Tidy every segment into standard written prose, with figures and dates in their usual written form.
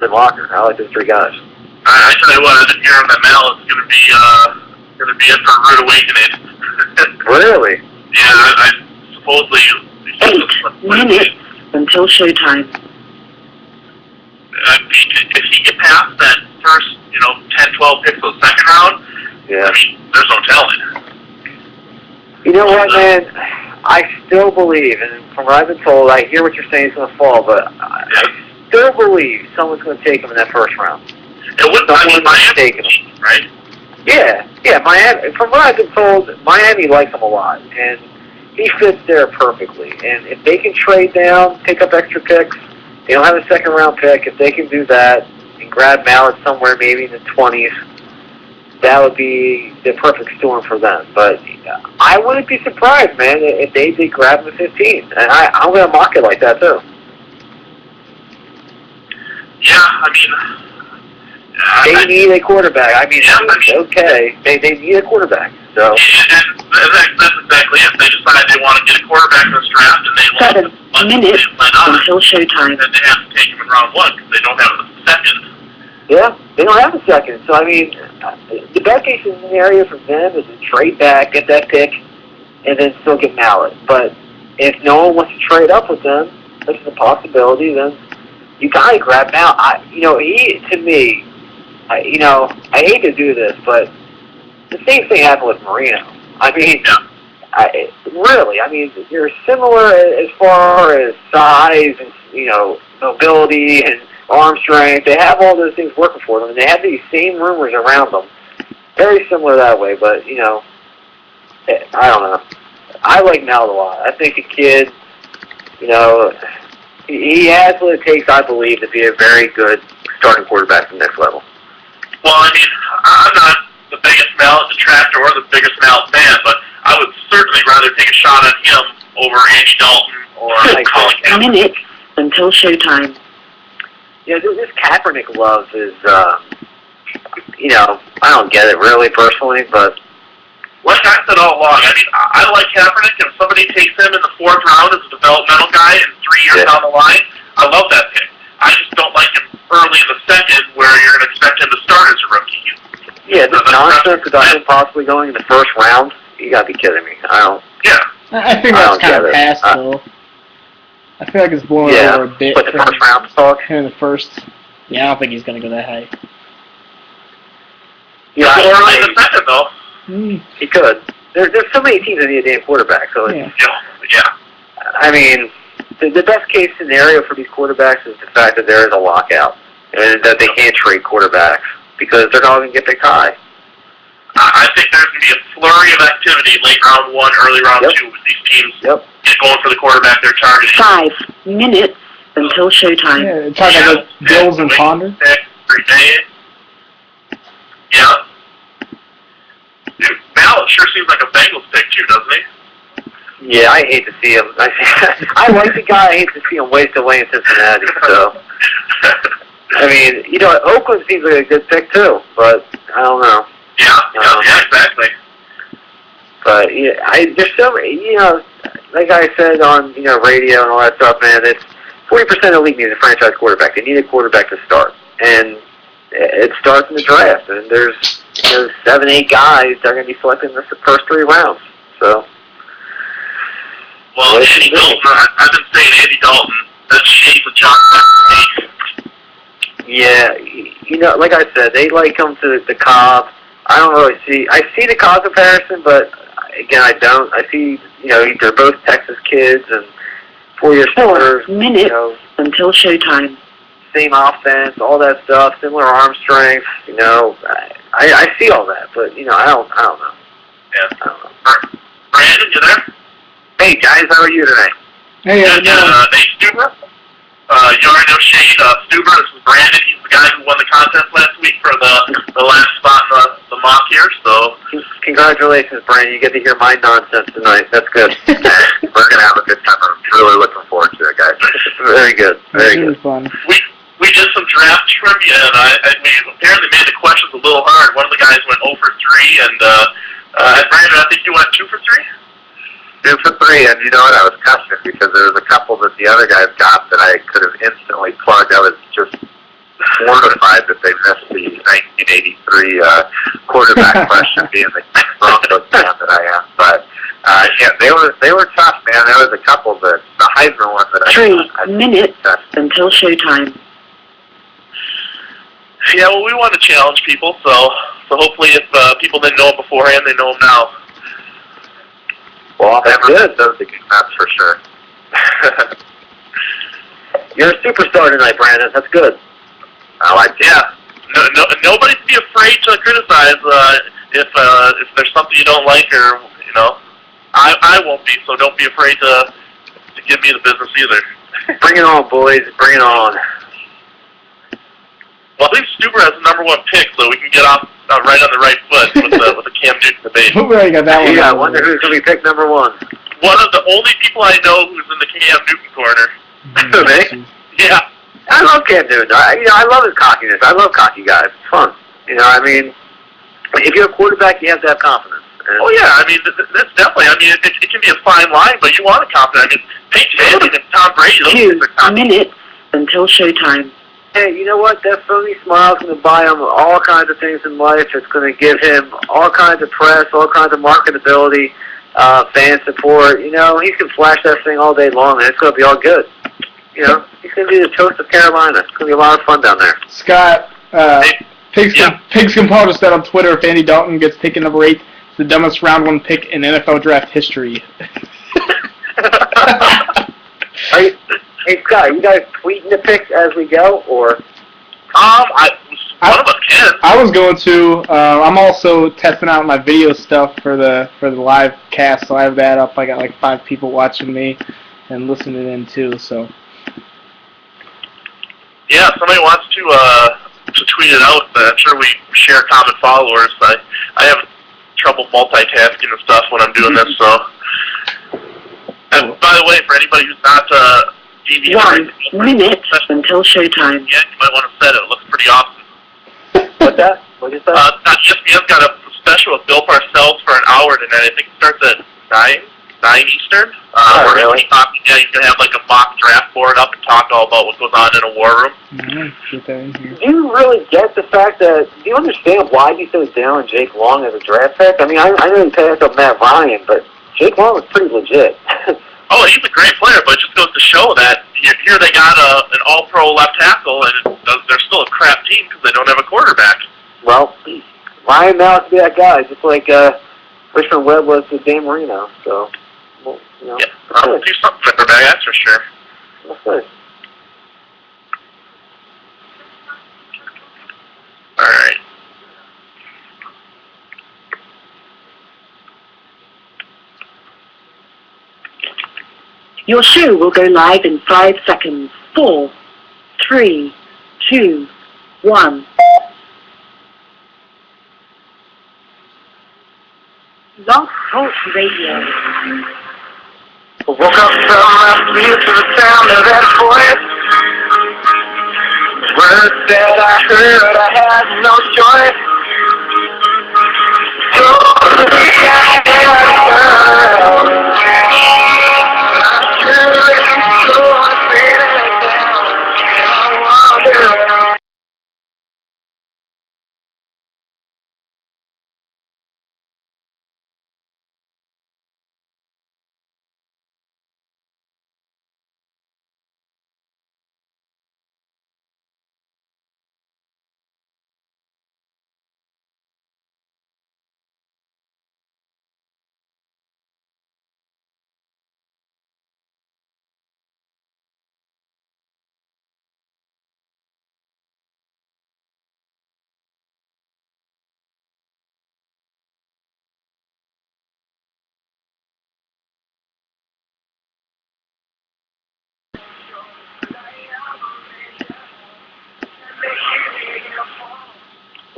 and Walker. I like those three guys. I tell you what, I've been hearing that Mallett's going to be in for a rude awakening. Really? Yeah, I supposedly... 8 minutes until showtime. If he get past that first, 10, 12 picks of the second round, yeah. I mean, there's no telling. You know what, man? I still believe, and from what I've been told, I hear what you're saying is going to fall, but I still believe someone's going to take him in that first round. It wouldn't, Miami taking him, right? Yeah, Miami. From what I've been told, Miami likes him a lot, and he fits there perfectly. And if they can trade down, pick up extra picks, they don't have a second round pick. If they can do that and grab Mallett somewhere maybe in the 20s, that would be the perfect storm for them. But I wouldn't be surprised, man, if they did grab him at 15. And I'm going to mock it like that, too. Yeah, I mean... They need a quarterback. I mean, okay, they need a quarterback. So. And that's exactly it. They decide they want to get a quarterback in this draft, and they want 7 minutes until showtime. And they have to take him in round 1 because they don't have a second. Yeah, they don't have a second. So, I mean, the best case scenario for them is to trade back, get that pick, and then still get Mallett. But if no one wants to trade up with them, which is a possibility, then you got to grab Mallett. He, to me, I hate to do this, but the same thing happened with Marino. I mean, you're similar as far as size and, mobility and arm strength. They have all those things working for them, and they have these same rumors around them. Very similar that way, but, I don't know. I like Mallett a lot. I think the kid, he has what it takes, I believe, to be a very good starting quarterback at the next level. Well, I mean, I'm not the biggest Mallett detractor or the biggest Mallett fan, but I would certainly rather take a shot at him over Andy Dalton or Colin Kaepernick. 6 minutes until showtime. Yeah, this Kaepernick love is, I don't get it really personally, but... Like I said all along, I mean, I like Kaepernick. If somebody takes him in the 4th round as a developmental guy and 3 years down the line, I love that pick. I just don't like him early in the second where you're going to expect him to start as a rookie. Yeah, this nonsense about him possibly going in the 1st round, you got to be kidding me. I don't... Yeah. I think that's kind of past, though. I feel like it's blowing over a bit. But the 1st round talk? In the 1st. Yeah, I don't think he's going to go that high. Yeah, early in the second, though. He could. There's so many teams that need a damn quarterback, so yeah. I mean, the best case scenario for these quarterbacks is the fact that there is a lockout and that they can't trade quarterbacks because they're not going to get picked high. I think there's going to be a flurry of activity late round 1, early round 2 with these teams going for the quarterback they're targeting. 5 minutes until showtime. Yeah, talking about Bills and Ponder. Yeah. Dude, Mallett sure seems like a Bengals pick too, doesn't he? Yeah, I hate to see him. I like the guy. I hate to see him waste away in Cincinnati. So, I mean, Oakland seems like a good pick too, but I don't know. Yeah, exactly. But there's so many. Like I said on radio and all that stuff, man. It's 40% of the league needs a franchise quarterback. They need a quarterback to start, and it starts in the draft. And there's 7, 8 guys that are going to be selected in the first 3 rounds. So. Well, Andy Dalton, I've been saying Andy Dalton, that's shape of John. Yeah, like I said, they like him to the Cobb. I don't really see. I see the Cobb comparison, but again, I don't. I see, they're both Texas kids and 4-year starters. 4 minutes until showtime. Same offense, all that stuff, similar arm strength. I see all that, but I don't know. Yeah, I don't know. Brandon, you there? Hey guys, how are you today? Hey, Nate Stuber. You already know Shane Stuber. This is Brandon. He's the guy who won the contest last week for the last spot in the mock here. So congratulations, Brandon. You get to hear my nonsense tonight. That's good. We're gonna have a good time. I'm really looking forward to it, guys. Very good. Very good. Fun. We did some draft trivia, and we apparently made the questions a little hard. One of the guys went 0 for 3, and Brandon, I think you went 2 for 3. 2 for 3, and you know what? I was cussing because there was a couple that the other guys got that I could have instantly plugged. I was just mortified that they missed the 1983 quarterback question, being the Broncos fan that I am. But yeah, they were tough, man. There was a couple that the Heisman one that 3 minutes until showtime. Yeah, well, we want to challenge people, so hopefully if people didn't know him beforehand, they know him now. Well, never missed those again, that's for sure. You're a superstar tonight, Brandon. That's good. I like it. Yeah. Nobody be afraid to criticize if there's something you don't like, or I won't be. So don't be afraid to give me the business either. Bring it on, boys. Bring it on. Well, I think Stuber has the #1 pick, so we can get off right on the right foot with the Cam Newton debate. We already got that one. Yeah, I wonder who's going to be pick #1. One of the only people I know who's in the Cam Newton corner. Me? Yeah. I love Cam Newton. I love his cockiness. I love cocky guys. It's fun. I mean, if you're a quarterback, you have to have confidence. And Oh yeah, I mean that's definitely. I mean it can be a fine line, but you want to confident. I mean Peyton Manning and Tom Brady. Those 2 guys are confident. minutes until showtime. hey, you know what? That phony smile is going to buy him all kinds of things in life. It's going to give him all kinds of press, all kinds of marketability, fan support. He can flash that thing all day long, and it's going to be all good. He's going to be the toast of Carolina. It's going to be a lot of fun down there. Scott, Pigs Yeah. Compile just said on Twitter, if Andy Dalton gets taken number 8, it's the dumbest round 1 pick in NFL draft history. Hey, Scott, you guys tweeting the picks as we go, or? One of us can. I was going to. I'm also testing out my video stuff for the live cast, so I have that up. I got like 5 people watching me and listening in too. So Yeah, if somebody wants to tweet it out, I'm sure we share common followers. I have trouble multitasking and stuff when I'm doing this. So, and by the way, for anybody who's not DVR, 1 minute until showtime. yeah, you might want to set it. It looks pretty awesome. What's that? What did you say? ESPN's got a special with Bill Parcells for an hour tonight. I think it starts at 9 Eastern. Oh, really? He's going to have like a mock draft board up and talk all about what goes on in a war room. get that in here. Do you really get the fact that, do you understand why he's so down on Jake Long as a draft pick? I mean, I know he passed up Matt Ryan, but Jake Long was pretty legit. Oh, he's a great player, but it just goes to show that here they got an all-pro left tackle, and they're still a crap team because they don't have a quarterback. Well, Ryan now has to be that guy, just like Richmond Webb was with Dan Marino. So, well, Yeah, I'll do something for their bag, that's for sure. That's good. All right. Your show will go live in 5 seconds. 4, 3, 2, 1. Love Talk Radio. Woke up from my sleep to the sound of that voice. Words that I heard, I had no choice.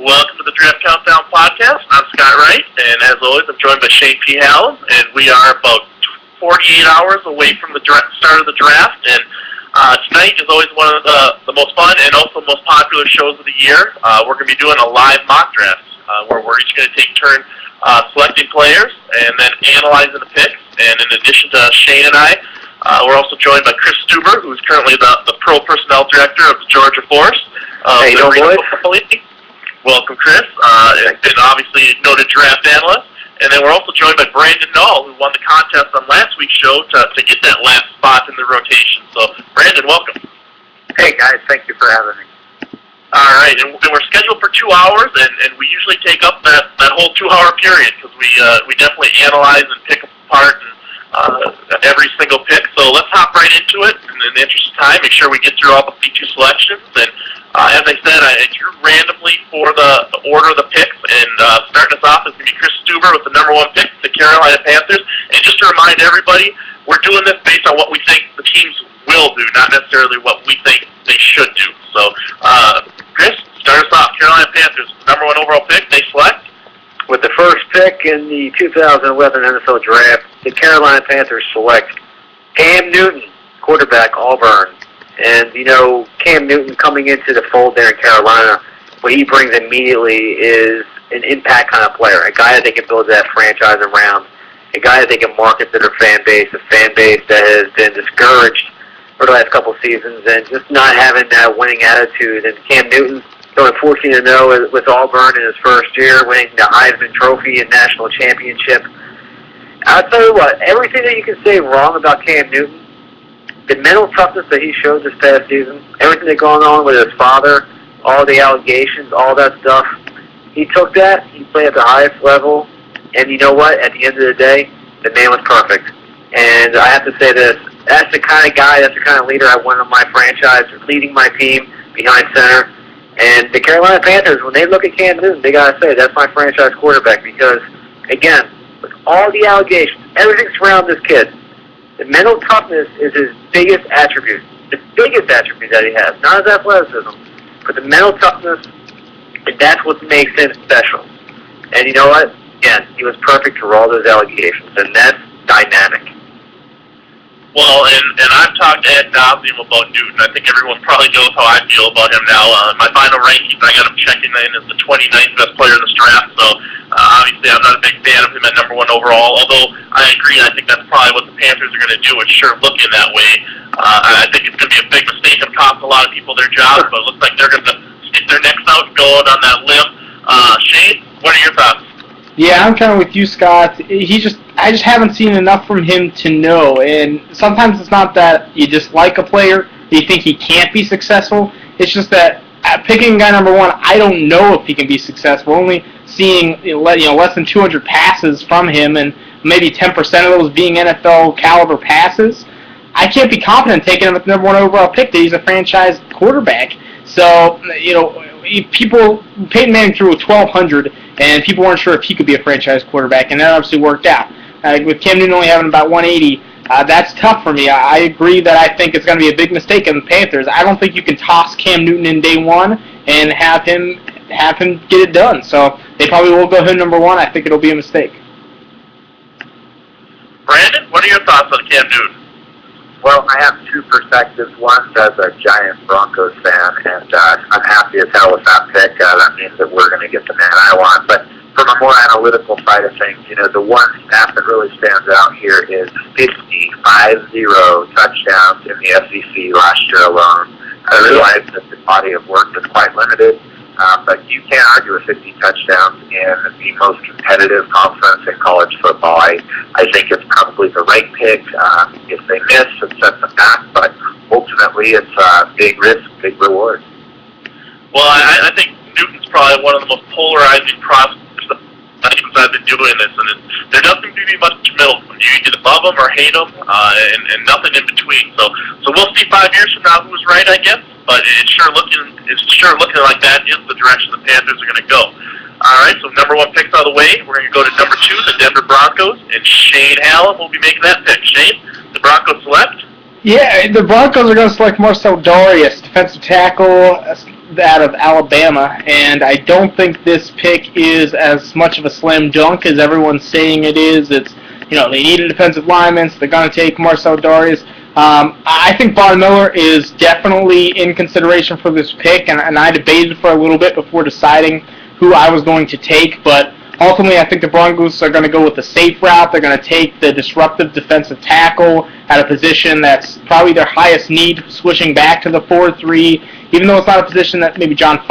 Welcome to the Draft Countdown Podcast. I'm Scott Wright, and as always, I'm joined by Shane P. Hallam, and we are about 48 hours away from the start of the draft, and tonight is always one of the most fun and also most popular shows of the year. We're going to be doing a live mock draft, where we're each going to take turn selecting players and then analyzing the picks, and in addition to Shane and I, we're also joined by Chris Stuber, who's currently the pro personnel director of the Georgia Force. Hey, you doing, boys? Welcome, Chris. And obviously noted draft analyst. And then we're also joined by Brandon Knoll, who won the contest on last week's show to get that last spot in the rotation. So, Brandon, welcome. Hey guys, thank you for having me. All right, and we're scheduled for 2 hours, and we usually take up that whole 2-hour period because we definitely analyze and pick apart every single pick. So let's hop right into it. And in the interest of time, make sure we get through all the 52 selections. And as I said, I drew randomly for the order of the picks, and starting us off is going to be Chris Stuber with the number 1 pick, the Carolina Panthers. And just to remind everybody, we're doing this based on what we think the teams will do, not necessarily what we think they should do. So, Chris, start us off. Carolina Panthers, number 1 overall pick, they select. With the first pick in the 2011 NFL Draft, the Carolina Panthers select Cam Newton, quarterback, Auburn. And, you know, Cam Newton coming into the fold there in Carolina, what he brings immediately is an impact kind of player, a guy that they can build that franchise around, a guy that they can market to their fan base, a fan base that has been discouraged for the last couple seasons and just not having that winning attitude. And Cam Newton going 14-0 with Auburn in his first year, winning the Heisman Trophy and national championship. I'll tell you what, everything that you can say wrong about Cam Newton, the mental toughness that he showed this past season, everything that's going on with his father, all the allegations, all that stuff, he took that, he played at the highest level, and you know what? At the end of the day, the man was perfect. And I have to say this, that's the kind of guy, that's the kind of leader I want on my franchise, leading my team behind center. And the Carolina Panthers, when they look at Cam Newton, they got to say, that's my franchise quarterback because, again, with all the allegations, everything surrounding this kid, the mental toughness is his biggest attribute. The biggest attribute that he has. Not his athleticism, but the mental toughness, and that's what makes him special. And you know what? Again, he was perfect for all those allegations, and that's dynamic. Well, and I've talked to Ed nauseam about Newton. I think everyone probably knows how I feel about him now. My final rankings, I got him checking in as the 29th best player in this draft. So obviously, I'm not a big fan of him at number 1 overall. Although I agree, I think that's probably what the Panthers are going to do. It's sure looking that way. I think it's going to be a big mistake and cost a lot of people their jobs. But it looks like they're going to stick their necks out and go out on that limb. Shane, what are your thoughts? Yeah, I'm kind of with you, Scott. I just haven't seen enough from him to know. And sometimes it's not that you dislike a player, you think he can't be successful. It's just that picking guy number 1, I don't know if he can be successful. Only seeing less than 200 passes from him, and maybe 10% of those being NFL caliber passes. I can't be confident taking him at the number 1 overall pick that he's a franchise quarterback. So Peyton Manning threw 1,200, and people weren't sure if he could be a franchise quarterback, and that obviously worked out. With Cam Newton only having about 180, that's tough for me. I agree that I think it's going to be a big mistake in the Panthers. I don't think you can toss Cam Newton in day 1 and have him get it done. So they probably will go him number 1. I think it'll be a mistake. Brandon, what are your thoughts on Cam Newton? Well, I have 2 perspectives. One, as a giant Broncos fan, and I'm happy as hell with that pick. That means that we're going to get the man I want. But from a more analytical side of things, the one stat that really stands out here is 50 touchdowns in the SEC last year alone. I realize that the body of work is quite limited, but you can't argue with 50 touchdowns in the most competitive conference in college football. I think it's probably the right pick. If they miss, it sets them back, but ultimately it's big risk, big reward. Well, I think Newton's probably one of the most polarizing prospects since I've been doing this, and there doesn't seem to be much middle. You either love him or hate him, and nothing in between. So we'll see 5 years from now who's right, I guess. But it's sure looking like that is the direction the Panthers are going to go. All right, so number 1 pick's out of the way. We're going to go to number 2, the Denver Broncos, and Shane Hallam will be making that pick. Shane, the Broncos select? Yeah, the Broncos are going to select Marcel Darius, defensive tackle out of Alabama, and I don't think this pick is as much of a slam dunk as everyone's saying it is. It's, they need a defensive lineman, so they're going to take Marcel Darius. I think Von Miller is definitely in consideration for this pick, and I debated for a little bit before deciding who I was going to take, but ultimately, I think the Broncos are going to go with the safe route. They're going to take the disruptive defensive tackle at a position that's probably their highest need, switching back to the 4-3, even though it's not a position that maybe John